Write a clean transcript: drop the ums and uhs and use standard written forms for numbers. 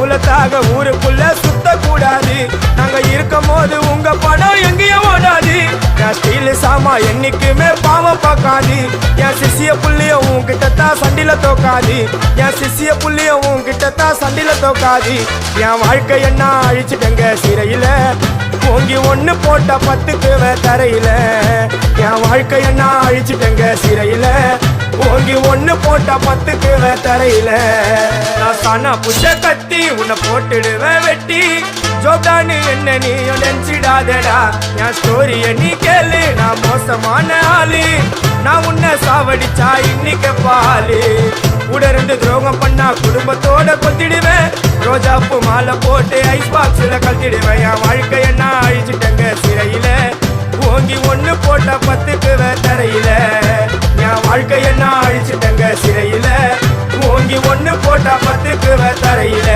தௌலத்தாக ஊருக்குள்ள சுத்த கூடாது. நாங்க இருக்கும் போது உங்க படம் எங்கேயும் ஓடாது. என் ஸ்டீல் சாமா என்னைக்குமே பாவம் பார்க்காது. என் சிசிய புள்ளிய உன்கிட்டத்தான் சண்டில தோக்காது. என் சிசிய புள்ளிய உன்கிட்டத்தான் சண்டில தோக்காது. என் வாழ்க்கை என்ன அழிச்சிட்டங்க சிறையில, ஓங்கி ஒண்ணு போட்ட 10க்கு தரையில. என் வாழ்க்கை என்ன அழிச்சிட்டங்க சிறையில, ஓங்கி ஒண்ணு போட்ட 10க்கு தரையில. நான் சானா புஷ கத்தி உன்னை போட்டுடுவேன் வெட்டி. ஜோப்டானு என்ன நீயும் நினைச்சிடாதடா. என் ஸ்டோரிய நீ கேளு, நான் மோசமான ஆளு. நான் உன்னை சாவடிச்சா இன்னைக்கு பாலு. உடருந்து துரோகம் பண்ணா குடும்பத்தோட கொத்திடுவேன். ரோஜாப்பு மாலை போட்டு ஐஸ் பாக்ஸ்ல கழட்டிடுவேன். என் வாழ்க்கை என்ன அழிச்சிட்டங்க சிறையில, ஓங்கி ஒண்ணு போட்ட 10க்கு தரையில. என் வாழ்க்கை என்ன அழிச்சிட்டங்க சிறையில, ஓங்கி ஒண்ணு போட்ட 10க்கு தரையில.